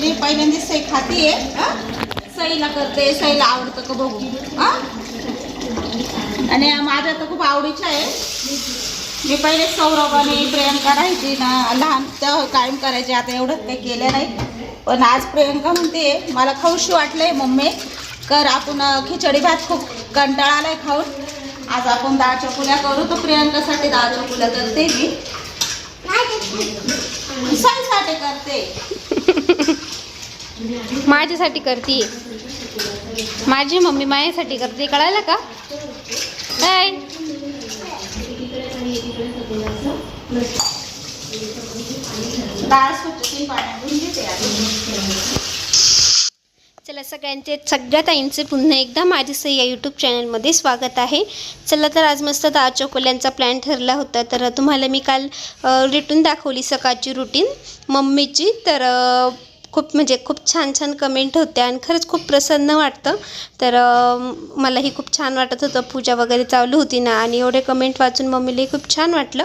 मी पहिल्यांदा सई खातीये. सईला करते, सईला आवडतं का बघू. आणि माझ्या तर खूप आवडीचं आहे. मी पहिले सौरभ आणि प्रियंका राहायची ना लहान तेव्हा कायम करायचे, आता एवढंच काही केलं नाही. पण आज प्रियंका म्हणते मला खाऊशी वाटलंय मम्मी कर, आपण खिचडी भात खूप कंटाळा आलाय खाऊन, आज आपण डाळ चकुल्या करू. तर प्रियंकासाठी डाळ चकुल्या करते मी, सईसाठी करते. माझ्यासाठी करते, माझी मम्मी माझ्यासाठी करते, कळायला का. डाळ स्वच्छ पाण्यात धुवून घेते. चला सगळ्यांचे, सगळ्या ताईंचे पुन्हा एकदा माझी सई या यूट्यूब चॅनलमध्ये स्वागत आहे. चला तर आज मस्त डाळ चकोल्यांचा प्लॅन ठरला होता. तर तुम्हाला मी काल रुटीन दाखवली, सकाळची रुटीन मम्मीची. तर खूप छान छान कमेंट होत्या आणि खरंच खूप प्रसन्न वाटतं. तर मलाही खूप छान वाटत होतं, पूजा वगैरे चालू होती ना, आणि एवढे कमेंट वाचून मम्मीलाही खूप छान वाटलं.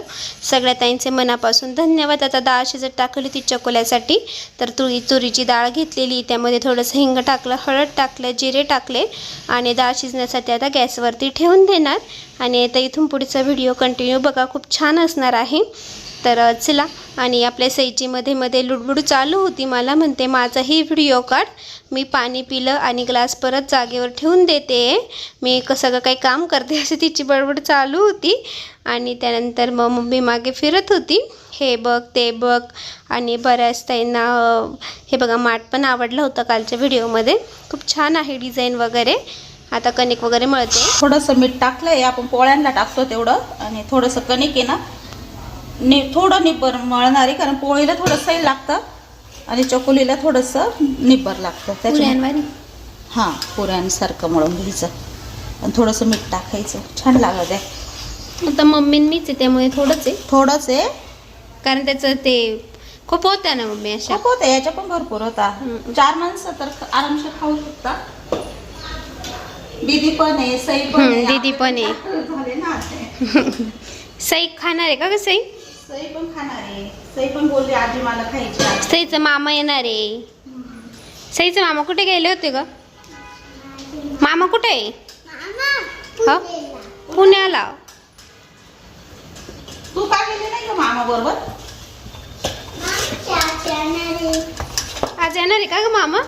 सगळ्या ताईंचे मनापासून धन्यवाद. आता डाळ शिजत टाकली ती चकोल्यासाठी. तर तुरीची डाळ घेतलेली, त्यामध्ये थोडंसं हिंग टाकलं, हळद टाकलं, जिरे टाकले आणि डाळ शिजण्यासाठी आता गॅसवरती ठेवून देणार. आणि आता इथून पुढचा व्हिडिओ कंटिन्यू बघा, खूप छान असणार आहे. तर चला. आणि आपल्या सईची मध्ये मध्ये लुडबुड चालू होती, मला म्हणते माझाही व्हिडिओ काढ. मी पाणी पिलं आणि ग्लास परत जागेवर ठेवून देते, मी सगळं काही काम करते अशी तिची बडबड चालू होती. आणि त्यानंतर मग मम्मी मागे फिरत होती, हे बघ ते बघ. आणि बऱ्याच ताईंना हे बघा माठ पण आवडलं होतं कालच्या व्हिडिओमध्ये, खूप छान आहे डिझाईन वगैरे. आता कणिक वगैरे मळते. थोडंसं मीठ टाकलंय, आपण पोळ्यांना टाकतो तेवढं. आणि थोडंसं कणिक आहे ना थोडं निब्बर मळणार आहे, कारण पोळीला थोडं सैल लागतं आणि चकोलीला थोडंसं निब्बर लागतं. त्याच्यामुळे हां पुऱ्यांसारखं मळून घ्यायचं आणि थोडंसं मीठ टाकायचं, छान लागत आहे. आता मम्मींनीच आहे त्यामुळे थोडंच आहे, कारण त्याचं ते खूप होत्या ना मम्मी, अशा खूप होतं. याच्या पण भरपूर होता, 4 माणसं तर आरामशीर खाऊ शकता. दीदी पण आहे, सई पण आहे. दीदी पण आहे. झाले ना सई खाणार आहे का ग. सई पण खाणार आहे. सई पण बोलली आजी मला खायची. सईचा मामा येणार आहे. सईचा मामा कुठे गेले होते ग. मामा कुठे आहे. हो पुण्याला. तू का गेली नाही का मामा बरोबर. आज येणार आहे का ग मामा.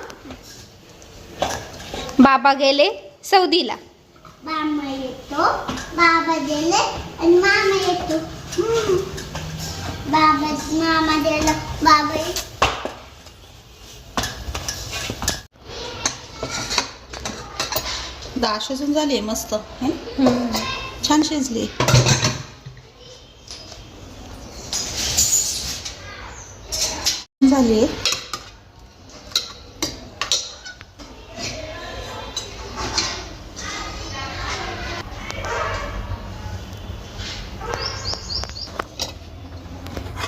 बाबा गेले सौदीला. मामा येतो, बाबा गेले आणि मामा येतो. मामा गेला, बाबा डाळ शिजून झाली मस्त, छान शिजली. झाली.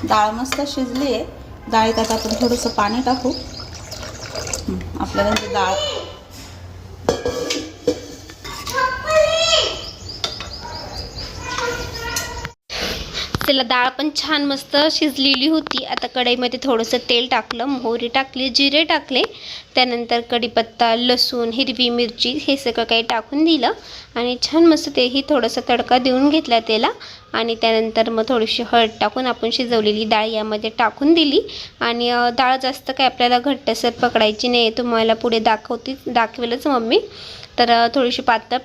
डाळ मस्त शिजली आहे. डाळीत आता आपण थोडंसं पाणी टाकू. आपल्याला जी डाळ त्याला डाळ पण छान मस्त शिजलेली होती. आता कढईमध्ये थोडंसं तेल टाकलं, मोहरी टाकली, जिरे टाकले, त्यानंतर कढीपत्ता, लसूण, हिरवी मिरची हे सगळं काही टाकून दिलं आणि छान मस्त तेही थोडंसं तडका देऊन घेतला त्याला. आणि त्यानंतर मग थोडीशी हळद टाकून आपण शिजवलेली डाळ यामध्ये टाकून दिली. आणि डाळ जास्त काय आपल्याला घट्टसर पकडायची नाही, तुम्हाला पुढे दाखवेलच मम्मी. तर थोडीशी पातळ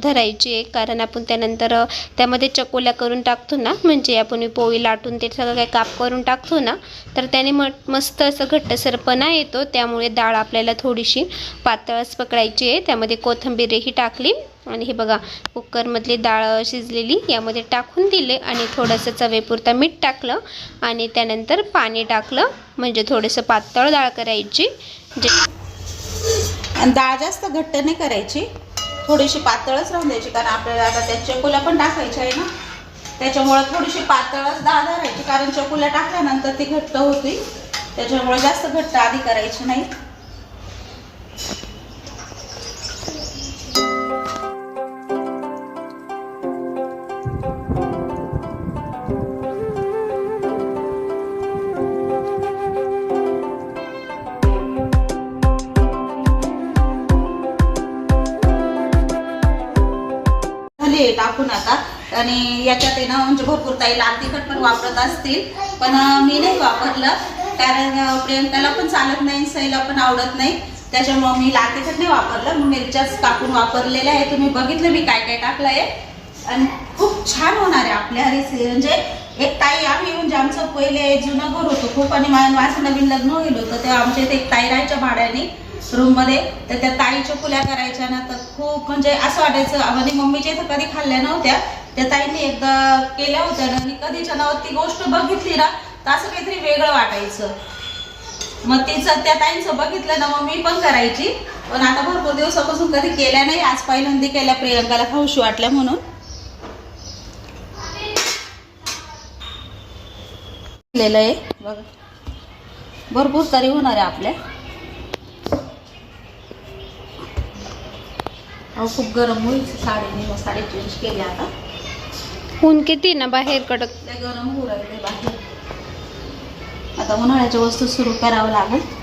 धरायची आहे, कारण आपण त्यानंतर त्यामध्ये चकोल्या करून टाकतो ना, म्हणजे आपण पोळी लाटून ते सगळं काही काप करून टाकतो ना, तर त्याने मस्त असं घट्टसरपणा येतो. त्यामुळे डाळ आपल्याला थोडीशी पातळच पकडायची आहे. त्यामध्ये कोथिंबीरही टाकली आणि हे बघा कुकरमधली डाळ शिजलेली यामध्ये टाकून दिले आणि थोडंसं चवेपुरता मीठ टाकलं आणि त्यानंतर पाणी टाकलं, म्हणजे थोडंसं पातळ डाळ करायची. आणि डाळ जास्त घट्ट नाही करायची, थोडीशी पातळच राहून द्यायची, कारण आपल्याला आता त्या चकोल्या पण टाकायच्या आहे ना, त्याच्यामुळे थोडीशी पातळच डाळ धरायची, कारण चकोल्या टाकल्यानंतर ती घट्ट होती. त्याच्यामुळे जास्त घट्ट आधी करायची नाही. टाकून आता. आणि याच्यात आहे ना म्हणजे भरपूर ताई लाल तिखट पण वापरत असतील, पण मी नाही वापरलं कारण प्रियंकाला पण चालत नाही, सईला पण आवडत नाही, त्याच्यामुळे मी लाल तिखट नाही वापरलं. मिरच्याच कापून वापरलेल्या आहे. तुम्ही बघितलं मी काय काय टाकलं आहे आणि खूप छान होणार आहे आपल्या रेसिपी. म्हणजे एक ताई आम्ही म्हणजे आमचं पहिले जुनं घर होतं खूप आणि माझं नवीन लग्न होईल होतं तेव्हा आमच्या इथे एक ताई राहायच्या भाड्याने रूममध्ये, तर त्या ताईच्या चकुल्या करायच्या ना, तर खूप म्हणजे असं वाटायचं. आणि मम्मीच्या इथं कधी खाल्ल्या नव्हत्या, त्या ताईंनी एकदा केल्या होत्या आणि कधीच्या नावात ती गोष्ट बघितली ना तर असं काहीतरी वेगळं वाटायचं. मग तिचं त्या ताईंचं बघितलं ना मग मी पण करायची, पण आता भरपूर दिवसापासून कधी केल्या नाही. आज पहिल्यांदा केल्या, प्रियंकाला खाऊशी वाटल्या म्हणून. आहे बघा, भरपूर तरी होणार आहे आपल्या. खूप गरम होईल. साडी चेंज केली आता. ऊन किती ना बाहेर कडक, ते गरम होऊ राहिले बाहेर. आता उन्हाळ्याच्या वस्तू सुरू करावं लागेल.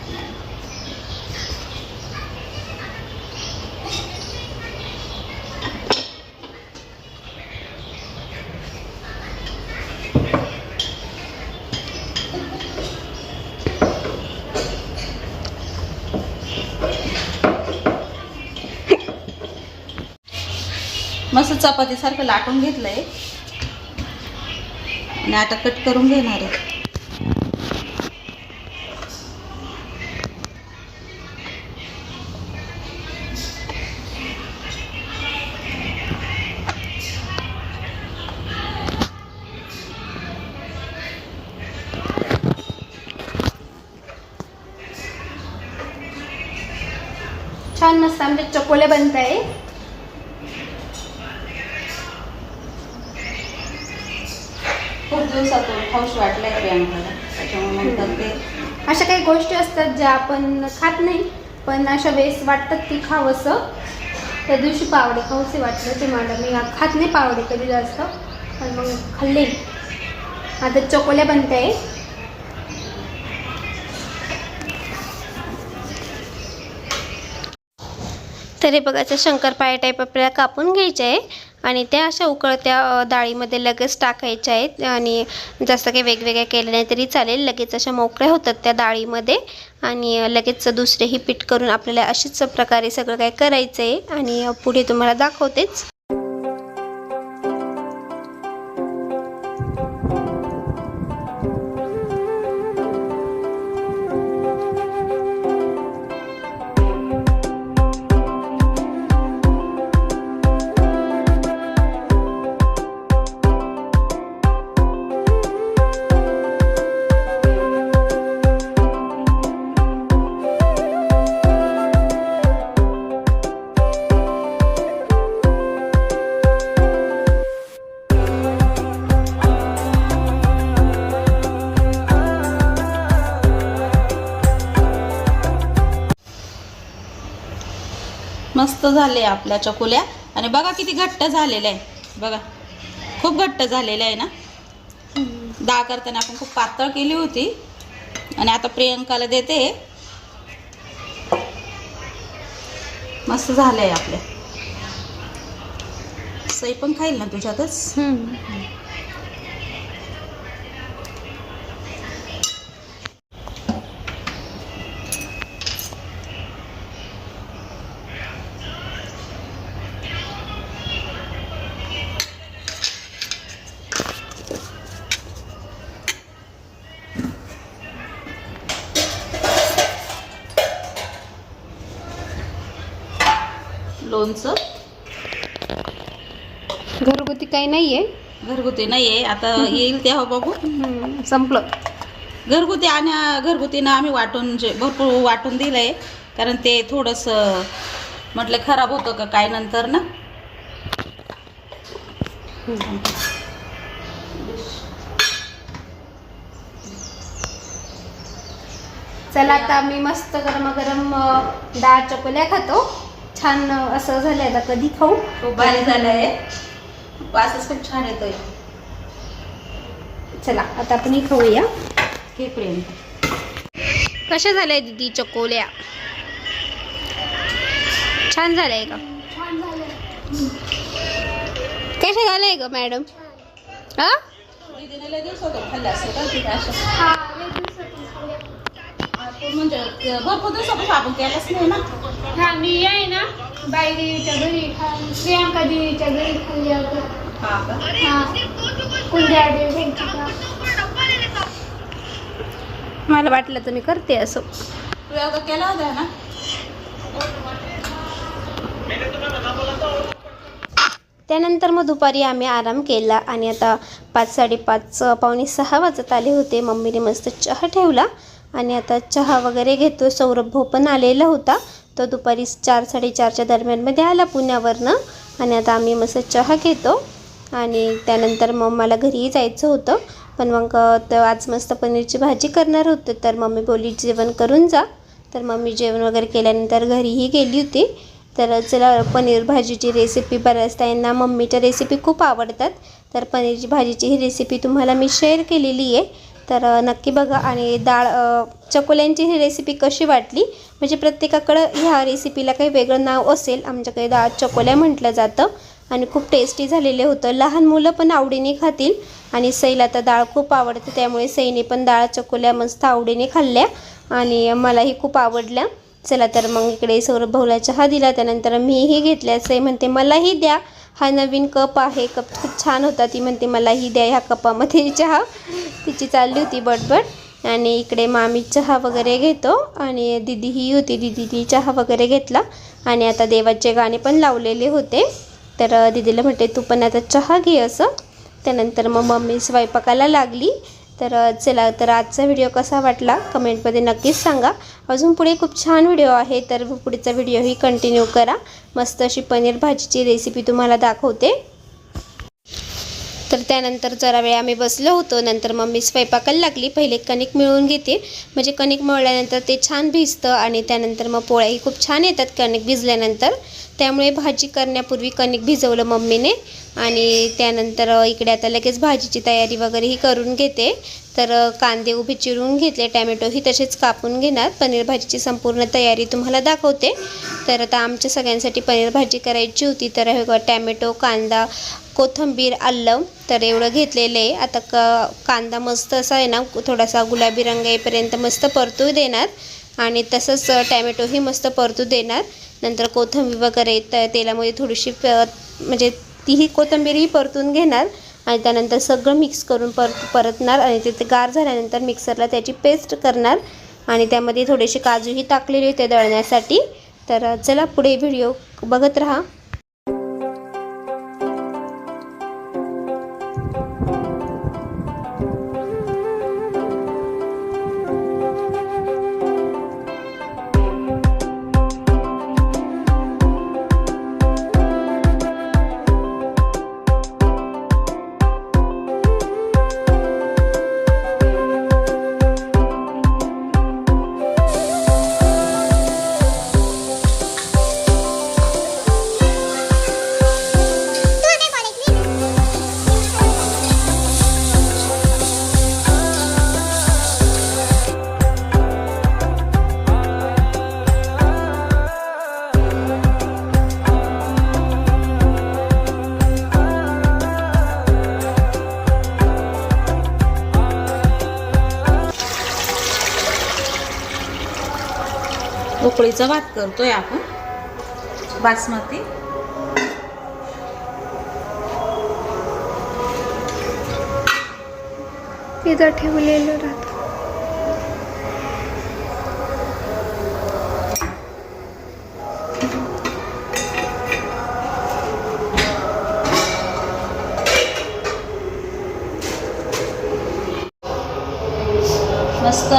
मस्त चपातीसारखं लाटून घेतलंय आणि आता कट करून घेणार आहे. छान मस्त आमच्या चकोल्या बनत आहे. खूप दिवसातून खाऊशी वाटलंय प्रियंकाला, त्याच्यामुळे मग करते. अशा काही गोष्टी असतात ज्या आपण खात नाही, पण अशा वेळेस वाटतात की खावंसं. त्या दिवशी पावडे खाऊसे वाटलं ते मला. मी खात नाही पावडे कधी जास्त, पण मग खाल्ले. आता चकोल्या बनत आहे. तरी बघायचं शंकरपाळ्या टाईप आपल्याला कापून घ्यायचे आहे आणि त्या अशा उकळत्या डाळीमध्ये लगेच टाकायच्या आहेत. आणि जास्त काही वेगवेगळ्या केल्या नाही तरी चालेल, लगेच अशा मोकळ्या होतात त्या डाळीमध्ये. आणि लगेच दुसरेही पीठ करून आपल्याला अशीच प्रकारे सगळं काय करायचं आहे आणि पुढे तुम्हाला दाखवतेच. मस्त झाले आपल्या चकोल्या. आणि बघा किती घट्ट झालेलं आहे, बघा खूप घट्ट झालेलं आहे ना. डाळ करताना आपण खूप पातळ केली होती आणि आता प्रियंकाला देते. मस्त झालंय आपल्या. सई पण खाईल ना तुझ्यातच. लोणचं घरगुती काही नाहीये, घरगुती नाहीये. आता येईल तेव्हा बघू. संपलं. घरगुती आणि घरगुतीनं आम्ही वाटून भरपूर वाटून दिलंय, कारण ते थोडंसं म्हटलं खराब होतं का काय नंतर ना. चला आता मी मस्त गरम डाळ चकोल्या खातो. छान असं झालंय, आता कधी खाऊ. खूप भारी झालंय, वासच खूप छान येतोय. चला आता आपण खाऊया. हे प्रियंका कशा झाल्या दीदी चकोल्या? छान झालंय का? छान झालं. काय कशा झाले ग मॅडम? हा दीदीने लय दिवसातून खाल्ल्या असतील का तिथे अशा? म्हणजे भरपूर दिवसापासून आपण केलंच नाही ना. हा मी आहे ना बाई देवीच्या घरी प्रियांका देवीच्या घरी खाल्ली होती. हा का? हा कुंड्या देवीची का. मला वाटलं तर मी करते असं. तू एवढं केला होता ना. त्यानंतर मग दुपारी आम्ही आराम केला आणि आता 5, 5:30, पावणे 6 वाजत आले होते. मम्मीने मस्त चहा ठेवला आणि आता चहा वगैरे घेतो. सौरभ भाऊ पण आलेला होता. तो दुपारी 4, 4:30च्या दरम्यानमध्ये आला पुण्यावरनं आणि आता आम्ही मस्त चहा घेतो. आणि त्यानंतर मग मला घरीही जायचं होतं, पण मग आज मस्त पनीरची भाजी करणार होते. तर मम्मी बोलली जेवण करून जा. तर मम्मी जेवण वगैरे केल्यानंतर घरीही गेली होती. तर चला पनीर भाजीची रेसिपी, बऱ्याचदा यांना मम्मीच्या रेसिपी खूप आवडतात. तर पनीरची भाजीची ही रेसिपी तुम्हाला मी शेअर केलेली आहे, तर नक्की बघा. आणि डाळ चकोल्यांची ही रेसिपी कशी वाटली, म्हणजे प्रत्येकाकडं ह्या रेसिपीला काही वेगळं नाव असेल. आमच्याकडे डाळ चकोल्या म्हटलं जातं आणि खूप टेस्टी झालेले होतं. लहान मुलं पण आवडीने खातील आणि सईला तर डाळ खूप आवडते, त्यामुळे सईने पण डाळ चकोल्या मस्त आवडीने खाल्ल्या आणि मलाही खूप आवडल्या. चला तर मग इकडे सौरभ भाऊला चहा दिला, त्यानंतर मीही घेतल्या. सई म्हणते मलाही द्या, हा नवीन कप आहे, कप खूप छान होता. ती म्हणते मलाही द्या ह्या कपामध्ये चहा. तिची चालली होती बडबड. आणि इकडे मामी चहा वगैरे घेतो आणि दिदीही होती, दिदीने चहा वगैरे घेतला आणि आता देवाचे गाणे पण लावलेले होते. तर दिदीला म्हटले तू पण आता चहा घे असं. त्यानंतर मग मम्मी स्वयंपाकाला लागली. तर चला, तर आजचा व्हिडिओ कसा वाटला कमेंटमध्ये नक्कीच सांगा. अजून पुढे खूप छान व्हिडिओ आहे, तर पुढचा व्हिडिओही कंटिन्यू करा. मस्त अशी पनीर भाजीची रेसिपी तुम्हाला दाखवते. तर त्यानंतर जरा वेळ आम्ही बसलो होतो. नंतर मम्मी स्वयंपाकाला लागली. पहिले कणिक मिळवून घेते, म्हणजे कणिक मळल्यानंतर ते छान भिजतं आणि त्यानंतर मग पोळ्याही खूप छान येतात कणिक भिजल्यानंतर. त्यामुळे भाजी करण्यापूर्वी कणिक भिजवलं मम्मीने आणि त्यानंतर इकडे आता लगेच भाजीची तयारी वगैरेही करून घेते. तर कांदे उभे चिरून घेतले, टॅमॅटोही तसेच कापून घेणार. पनीर भाजीची संपूर्ण तयारी तुम्हाला दाखवते. तर आता आमच्या सगळ्यांसाठी पनीर भाजी करायची होती. तर हे टॅमॅटो, कांदा, कोथिंबीर, आलं तर एवढं घेतलेलं आहे. आता कांदा मस्त असा आहे ना थोडासा गुलाबी रंग येईपर्यंत मस्त परतू देणार आणि तसंच टॅमॅटोही मस्त परतू देणार. नंतर कोथिंबीर वगैरे तेलामध्ये थोडीशी म्हणजे तीही कोथिंबीरही परतून घेणार आणि त्यानंतर सगळं मिक्स करून परतणार आणि ते गार झाल्यानंतर मिक्सरला त्याची पेस्ट करणार आणि त्यामध्ये थोडेसे काजूही टाकलेले होते दळण्यासाठी. तर चला पुढे व्हिडिओ बघत राहा. उकळीचा भात करतोय आपण बासमती. तिथं ठेवलेलं राहतं. मस्त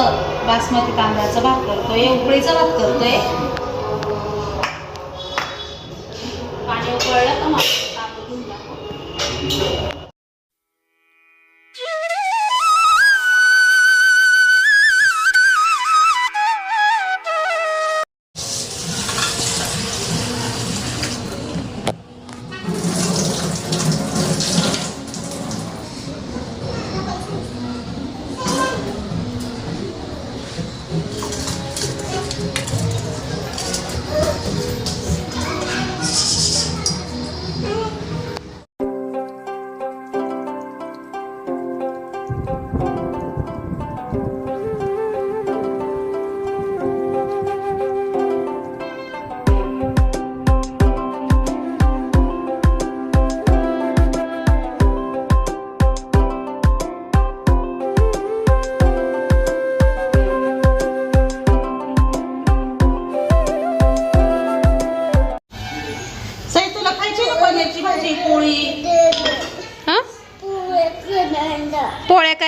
बासमती तांदळाचा भात करतोय, उकळीचा भात करतोय. पाणी उकळलं का मग तांदूळ घेऊन टाकू.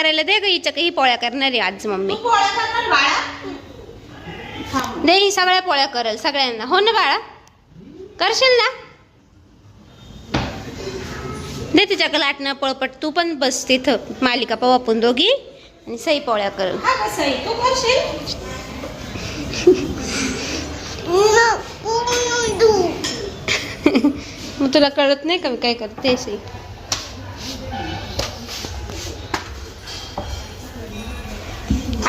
करायला दे ग हिच्या काही पोळ्या करणार आहे आज मम्मी. तू पोळ्या करणार बाळा? थांब. दे ही सगळ्या पोळ्या करेल सगळ्यांना. हो ना बाळा, करशील ना? दे तिच्याकडे लाटणं पळपट. तू पण बस तिथं मालिका पाहू आपण दोघी आणि सई पोळ्या कर. हा का सई, तू करशील? मग तुला कळत नाही का मी काय करते सई?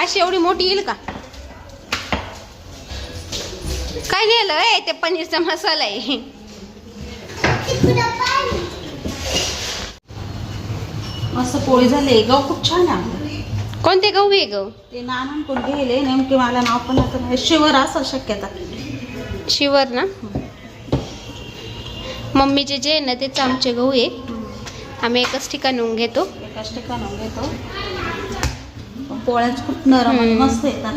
अशी एवढी मोठी येईल का? काय नेलं आहे ते? पनीरचा मसाला आहे. मस्त पोळी झाली. गहू खूप छान आहे. कोणते गहू आहे गहू? ते नानून कोण गेले नेमके, मला नाव पण आता नाही. शिवर असं शक्यता. शिवर ना? मम्मीचे जे आहे ना तेच आमचे गहू आहे. आम्ही एकच ठिकाणून घेतो. एकाच ठिकाणून घेतो. पोळ्याच खूप नरम आणि मस्त येतात.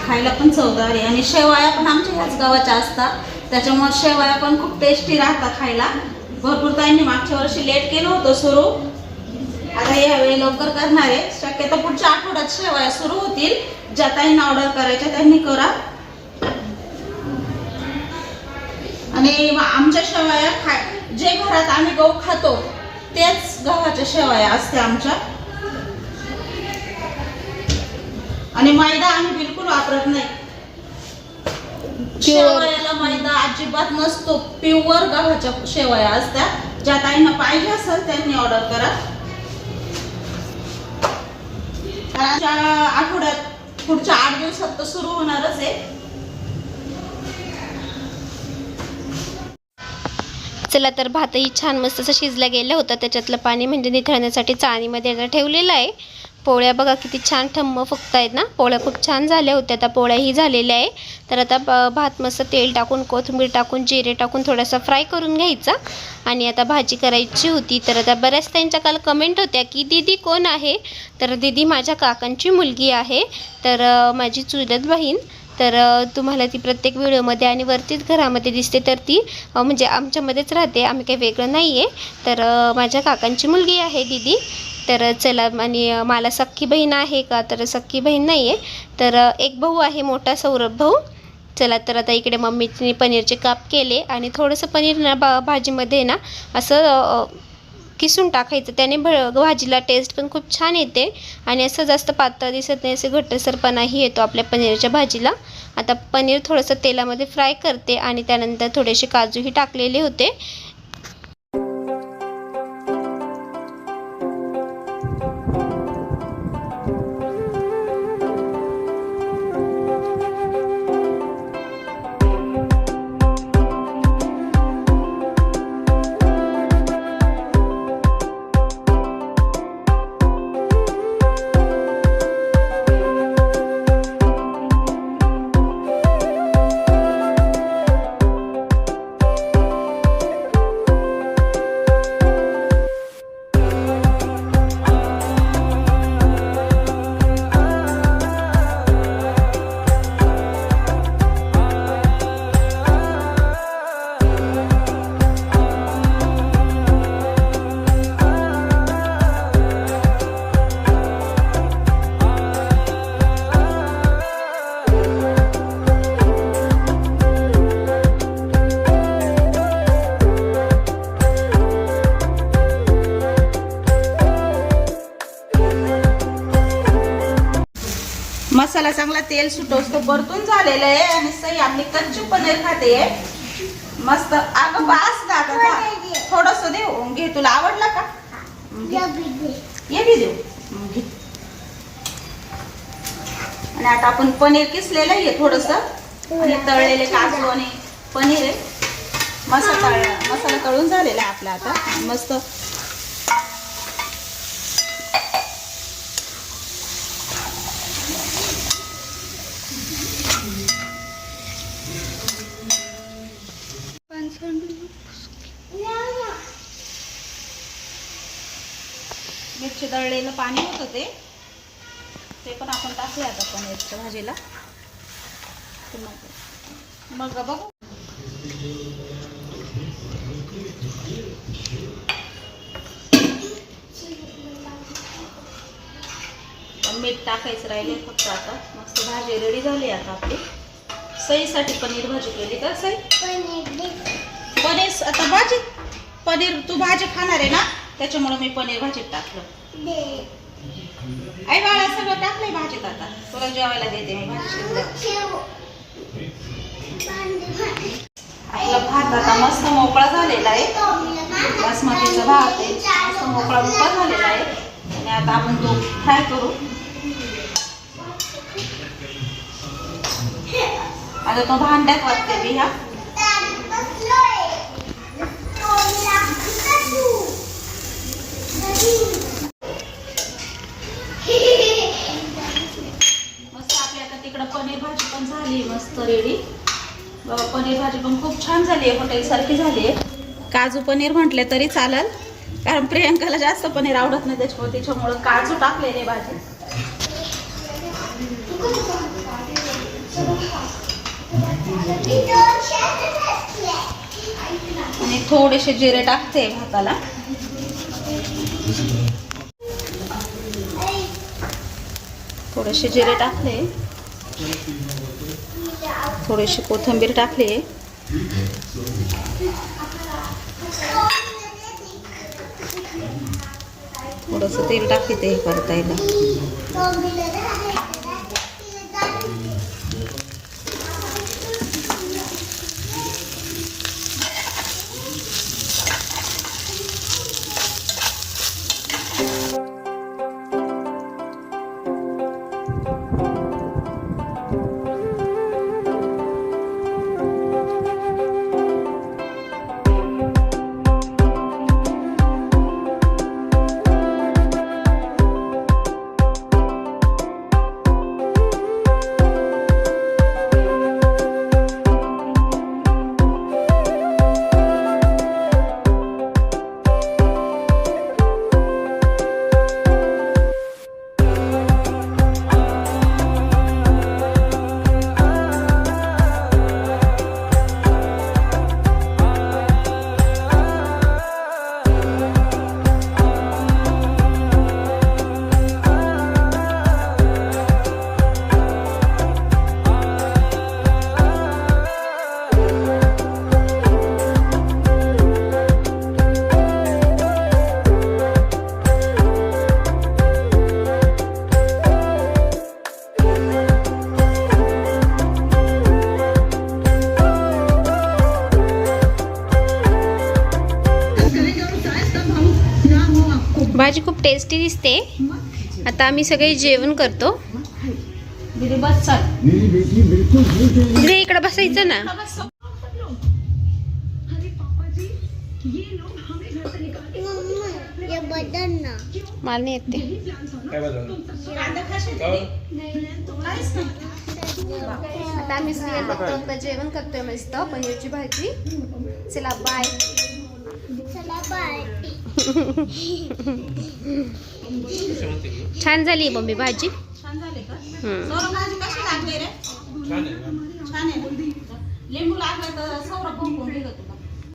खायला पण चवदार आहे. आणि शेवया पण आमच्या ह्याच गावाच्या असतात, त्याच्यामुळे शेवया पण खूप टेस्टी राहतात खायला. भरपूर ताईंनी मागच्या वर्षी लेट केलं होतं सुरू, आता यावेळी लवकर करणार आहे. शक्यतो पुढच्या आठवड्यात शेवया सुरू होतील. ज्या ताईंना ऑर्डर करायच्या त्यांनी करा. आणि आमच्या शेवया जे घरात आम्ही गहू खातो तेच गव्हाच्या शेवया असते आमच्या. आणि मैदा आम्ही बिलकुल वापरत नाही. शेवयाला मैदा अजिबात नसतो. प्युअर गव्हाच्या शेवया असतात. ज्या ताईंना पाहिजे असेल त्यांनी ऑर्डर करा. आठवड्यात पुढच्या 8 दिवसात तर सुरू होणारच आहे. चला तर भातही छान मस्त असं शिजला गेला होता. त्याच्यातलं पाणी म्हणजे निथळण्यासाठी चाळणीमध्ये आता ठेवलेलं आहे. पोळ्या बघा किती छान ठम्म फुगत आहेत ना. पोळ्या खूप छान झाल्या होत्या. आता पोळ्याही झालेल्या आहे. तर आता भात मस्त तेल टाकून, कोथिंबीर टाकून, जिरे टाकून थोडासा फ्राय करून घ्यायचा. आणि आता भाजी करायची होती. तर आता बऱ्याच त्यांच्या काल कमेंट होत्या की दीदी कोण आहे? तर दीदी माझ्या काकांची मुलगी आहे. तर माझी चुलत बहीण. तर तुम्हाला ती प्रत्येक व्हिडिओमध्ये आणि वरतीच घरामध्ये दिसते. तर ती म्हणजे आमच्यामध्येच राहते, आम्ही काही वेगळं नाही आहे. तर माझ्या काकांची मुलगी आहे दीदी. तर चला, आणि मला सख्खी बहीण आहे का? तर सख्खी बहीण नाही आहे. तर एक भाऊ आहे मोठा, सौरभ भाऊ. चला तर आता इकडे मम्मीने पनीरचे काप केले आणि थोडंसं पनीर ना भाजीमध्ये ना असं किसून टाकायचं. त्याने भाजीला टेस्ट पण खूप छान येते आणि असं जास्त पातळ दिसत नाही, असं घट्टसरपणाही येतो आपल्या पनीरच्या भाजीला. आता पनीर थोडंसं तेलामध्ये फ्राय करते आणि त्यानंतर थोडेसे काजूही टाकलेले होते. मसाला चांगला तेल सुटवतो परतून झालेलं आहे. आणि सई आपली कच्ची पनीर खाते मस्त. अगं बास ना, थोडस देऊ घे. तुला आवडला का? ये बी देऊ घे. आणि आता आपण पनीर किसलेलं आहे थोडस, आणि तळलेले काजू आणि पनीर आहे. मसाला तळून झालेला आहे आपला. आता मस्त मिरची दळलेलं पाणी होतं ते पण आपण टाकूया आता पनीरच्या भाजीला. मग बघू. मीठ टाकायचं राहिले फक्त. आता मस्त भाजी रेडी झाली. आता आपली सईसाठी पनीर भाजी केली का सई? पनीर आता भाजी पनीर तू भाजी खाणार आहे ना, त्याच्यामुळे मी पनीर भाजीत टाकलं. आई बाळा सगळं टाकलंय भाजीत. आता तुला जेवायला देते मी भाजी शिजल्यावर. आपला भात आता मस्त मोकळा झालेला आहे. बासमतीचा भात आहे, मस्त मोकळा झालेला आहे. आणि आता आपण तो फ्राय करू. आता तो भांड्यात वाटते मी ह्या. मस्त आपली आता तिकडं पनीर भाजी पण झाली मस्त रेडी. पनीर भाजी पण खूप छान झाली आहे, हॉटेल सारखी झाली आहे. काजू पनीर म्हटले तरी चालेल, कारण प्रियंकाला जास्त पनीर आवडत नाही, त्याच्यामुळे काजू टाकलेले भाजी. आणि थोडेसे जिरे टाकते भाताला. थोडेसे जिरे टाकले, थोडीशी कोथिंबीर टाकली. थोडंसं तेल टाकते ते करता येईल. भाजी खूप टेस्टी दिसते. आता आम्ही सगळे जेवण करतो. इकडे इकडे बसायचं ना. मला नाही येते. आता आम्ही जेवण करतोय मस्त पनीरची भाजी. चला बाय. छान झाली मम्मी भाजी. छान झाली का? भाजी कशी लागली रे? छान आहे. लिंबू लागला तर सौरभ बघून